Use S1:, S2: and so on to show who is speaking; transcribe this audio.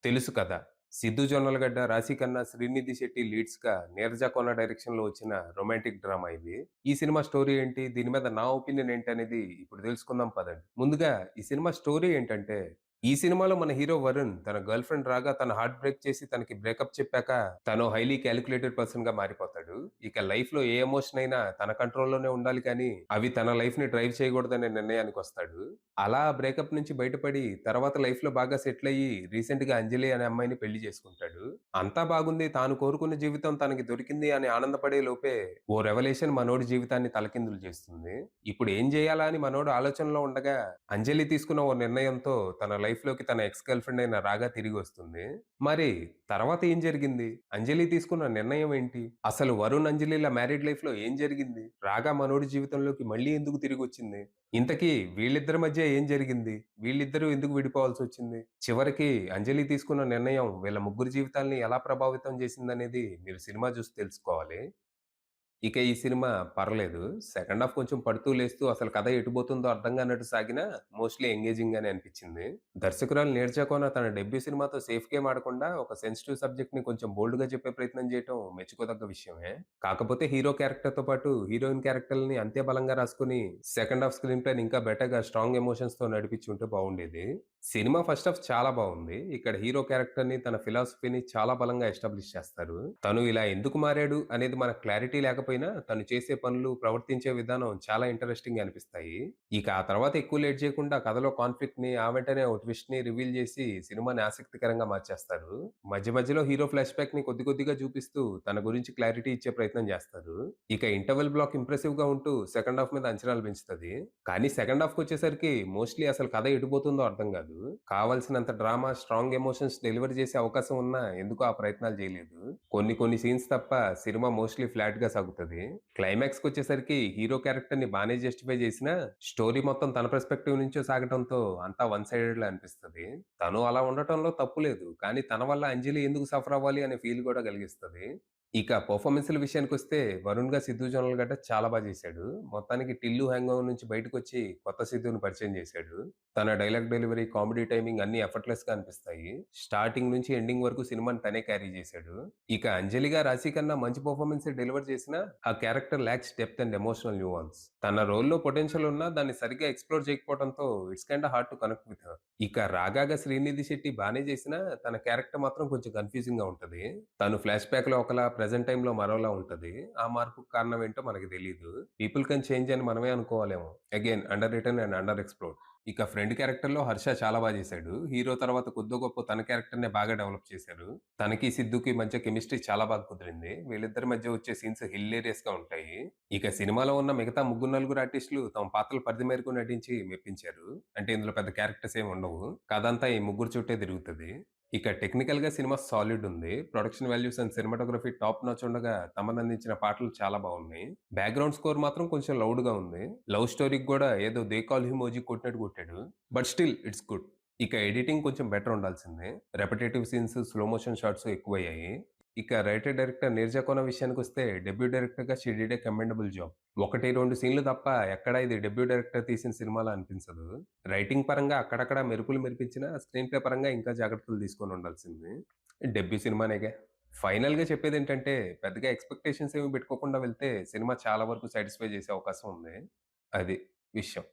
S1: తెలుసు కదా! 'సిద్దు జొన్నలగడ్డ', 'రాశిఖన్నా', 'శ్రీనిధి శెట్టి' లీడ్స్‌గా 'నీరజ కోన' డైరెక్షన్‌లో వచ్చిన రొమాంటిక్ డ్రామా ఇది. ఈ సినిమా స్టోరీ ఏంటి? దీని మీద నా ఒపీనియన్ ఏంటనేది ఇప్పుడు తెలుసుకుందాం పదండి. ముందుగా ఈ సినిమా స్టోరీ ఏంటంటే, ఈ సినిమాలో మన హీరో వరుణ్ తన గర్ల్ ఫ్రెండ్ రాగా తన హార్ట్ బ్రేక్ చేసి తనకి బ్రేకప్ చెప్పాక తను హైలీ కాలిక్యులేటెడ్ పర్సన్‌గా మారిపోతాడు. ఇక లైఫ్‌లో ఏ ఎమోషన్ అయినా తన కంట్రోల్‌లోనే ఉండాలి కానీ, అవి తన లైఫ్‌ని డ్రైవ్ చేయకూడదనే నిర్ణయానికొస్తాడు. అలా బ్రేకప్ నుంచి బయటపడి తర్వాత లైఫ్‌లో బాగా సెటిల్ అయ్యి రీసెంట్‌గా అంజలి అనే అమ్మాయిని పెళ్లి చేసుకుంటాడు. అంతా బాగుంది. తాను కోరుకున్న జీవితం తనకి దొరికింది అని ఆనందపడే లోపే ఓ రెవల్యూషన్ మనోడి జీవితాన్ని తలకిందులు చేస్తుంది. ఇప్పుడు ఏం చేయాలా అని మనోడు ఆలోచనలో ఉండగా అంజలి తీసుకున్న ఓ నిర్ణయంతో తన లైఫ్‌లోకి తన ఎక్స్ గర్ల్ ఫ్రెండ్ అయిన రాగా తిరిగొస్తుంది. మరి తర్వాత ఏం జరిగింది? అంజలి తీసుకున్న నిర్ణయం ఏంటి? అసలు వరుణ్, అంజలిల మ్యారీడ్ లైఫ్‌లో ఏం జరిగింది? రాగా మనోడి జీవితంలోకి మళ్ళీ ఎందుకు తిరిగొచ్చింది? ఇంతకీ వీళ్ళిద్దరి మధ్య ఏం జరిగింది? వీళ్ళిద్దరూ ఎందుకు విడిపోవాల్సొచ్చింది? చివరికి అంజలి తీసుకున్న నిర్ణయం వీళ్ళ ముగ్గురి జీవితాల్ని ఎలా ప్రభావితం చేసిందనేది మీరు సినిమా చూసి తెలుసుకోవాలి. ఇక ఈ సినిమా పర్లేదు. సెకండ్ హాఫ్ కొంచెం పడుతూ, లేస్తూ అసలు కథ ఎటుబోతుందో అర్థం కానట్టు సాగినా మోస్ట్‌లీ ఎంగేజింగ్‌గానే అనిపించింది. దర్శకురాలు 'నీరజ కోన' తన డెబ్యూ సినిమాతో సేఫ్ గేమ్ ఆడకుండా ఒక సెన్సిటివ్ సబ్జెక్ట్‌ని కొంచెం బోల్డ్‌గా చెప్పే ప్రయత్నం చేయటం మెచ్చుకోదగ్గ విషయమే. కాకపోతే హీరో క్యారెక్టర్‌తో పాటు హీరోయిన్ క్యారెక్టర్‌లని అంతే బలంగా రాసుకొని సెకండ్ హాఫ్ స్క్రీన్ ప్లేని ఇంకా బెటర్‌గా స్ట్రాంగ్ ఎమోషన్స్‌తో నడిపించుంటే బావుండేది. సినిమా ఫస్ట్ హాఫ్ చాలా బావుంది. ఇక్కడ హీరో క్యారెక్టర్‌ని, తన ఫిలాసఫీని చాలా బలంగా ఎస్టాబ్లిష్ చేస్తారు. తను ఇలా ఎందుకు మారాడు అనేది మనకు క్లారిటీ లేకపోయినా, తను చేసే పనులు, ప్రవర్తించే విధానం చాలా ఇంట్రెస్టింగ్‌గా అనిపిస్తాయి. ఇక ఆ తర్వాత ఎక్కువ లేట్ చేయకుండా కథలో కాన్ఫ్లిక్ట్‌ని, ఆ వెంటనే ఓ ట్విస్ట్‌ని రివీల్ చేసి సినిమాని ఆసక్తికరంగా మార్చేస్తారు. మధ్య మధ్యలో హీరో ఫ్లాష్ బ్యాక్‌ని కొద్ది కొద్దిగా చూపిస్తూ తన గురించి క్లారిటీ ఇచ్చే ప్రయత్నం చేస్తారు. ఇక ఇంటర్వెల్ బ్లాక్ ఇంప్రెసివ్‌గా ఉంటూ సెకండ్ హాఫ్ మీద అంచనాలు పెంచుతది. కానీ సెకండ్ హాఫ్‌కొచ్చేసరికి మోస్ట్‌లీ అసలు కథ ఎటుపోతుందో అర్థం కాదు. కావాల్సినంత డ్రామా, స్ట్రాంగ్ ఎమోషన్స్ డెలివర్ చేసే అవకాశం ఉన్నా ఎందుకో ఆ ప్రయత్నాలు చేయలేదు. కొన్ని కొన్ని సీన్స్ తప్ప సినిమా మోస్ట్‌లీ ఫ్లాట్‌గా సాగుతది. క్లైమాక్స్‌కొచ్చేసరికి హీరో క్యారెక్టర్‌ని బానే జస్టిఫై చేసినా, స్టోరీ మొత్తం తన పర్స్పెక్టివ్ నుంచే సాగటంతో అంతా వన్ సైడెడ్‌లా అనిపిస్తది. తను అలా ఉండటంలో తప్పు లేదు. కానీ తన వల్ల అంజలి ఎందుకు సఫర్ అవ్వాలి అనే ఫీల్ కూడా కలిగిస్తది. ఇక పెర్ఫార్మన్స్‌ల విషయానికొస్తే వరుణ్‌గా 'సిద్దు జొన్నలగడ్డ' చాలా చేశాడు. మొత్తానికి 'టిల్లు హ్యాంగోవర్' నుంచి బయటకొచ్చి కొత్త సిద్దుని పరిచయం చేశాడు. తన డైలాగ్ డెలివరీ, కామెడీ టైమింగ్ అన్నీ ఎఫర్ట్‌లెస్‌గా అనిపిస్తాయి. స్టార్టింగ్ నుంచి ఎండింగ్ వరకు సినిమాని తనే క్యారీ చేశాడు. ఇక అంజలిగా 'రాశి' కన్నా మంచి పెర్ఫార్మన్సే డెలివర్ చేసినా, ఆ character lacks depth and emotional nuance. తన రోల్‌లో పొటెన్షియల్ ఉన్నా దాన్ని సరిగ్గా ఎక్స్‌ప్లోర్ చేయకపోవడంతో it's kinda hard to connect with her. ఇక 'రాగా'గా 'శ్రీనిధి శెట్టి' బానే చేసినా, తన క్యారెక్టర్ మాత్రం కొంచెం కన్‌ఫ్యూజింగ్‌గా ఉంటది. తను ఫ్లాష్ బ్యాక్‌లో ఒకలా, ప్రెజెంట్ టైమ్‌లో మరోలా ఉంటది. ఆ మార్పుకి కారణం ఏంటో మనకు తెలీదు. పీపుల్ కెన్ చేంజ్ అని మనమే అనుకోవాలేమో. Again underwritten and underexplored. ఇక ఫ్రెండ్ క్యారెక్టర్‌లో 'హర్ష' చాలా చేశాడు. హీరో తర్వాత కొద్దో గొప్పో తన క్యారెక్టర్‌నే బాగా డెవలప్ చేశారు. తనకి, సిద్దుకి మధ్య కెమిస్ట్రీ చాలా బాగా కుదిరింది. వీళ్ళిద్దరి మధ్య వచ్చే సీన్స్ హిల్లేరియస్‌గా ఉంటాయి. ఇక సినిమాలో ఉన్న మిగతా ముగ్గురు, నలుగురు ఆర్టిస్టులు తమ పాత్రల పరిధి మేరకు నటించి మెప్పించారు. అంటే ఇందులో పెద్ద క్యారెక్టర్స్ ఏమి ఉండవు. కథంతా ఈ ముగ్గురు చుట్టే తిరుగుతది. ఇక టెక్నికల్‌గా సినిమా సాలిడ్ ఉంది. Production values and cinematography top notch ఉండగా, తమన్ అందించిన పాటలు చాలా బాగున్నాయి. బ్యాక్‌గ్రౌండ్ స్కోర్ మాత్రం కొంచెం లౌడ్‌గా ఉంది. లవ్ స్టోరీకి గూడా ఏదో 'దే కాల్ హిమ్ ఓజీ' కొట్టినట్టు కొట్టాడు. But still it's good. ఇక ఎడిటింగ్ కొంచెం బెటర్ ఉండాల్సిందే. రెపెటిటివ్ సీన్స్, స్లో మోషన్ షాట్స్ ఎక్కువయ్యాయి. ఇక రైటర్, డైరెక్టర్ 'నీరజ కోన' విషయానికొస్తే డెబ్యూ డైరెక్టర్‌గా she did a commendable job. 1, 2 సీన్‌లు తప్ప ఎక్కడా ఇది డెబ్యూ డైరెక్టర్ తీసిన సినిమాలా అనిపించదు. రైటింగ్ పరంగా అక్కడక్కడ మెరుపులు మెరిపించినా, స్క్రీన్ ప్లే పరంగా ఇంకా జాగ్రత్తలు తీసుకొని ఉండాల్సింది. డెబ్యూ సినిమానేగా. ఫైనల్‌గా చెప్పేదేంటంటే, పెద్దగా ఎక్స్‌పెక్టేషన్స్ ఏమి పెట్టుకోకుండా వెళ్తే సినిమా చాలా వరకు సాటిస్ఫై చేసే అవకాశం ఉంది. అది విషయం.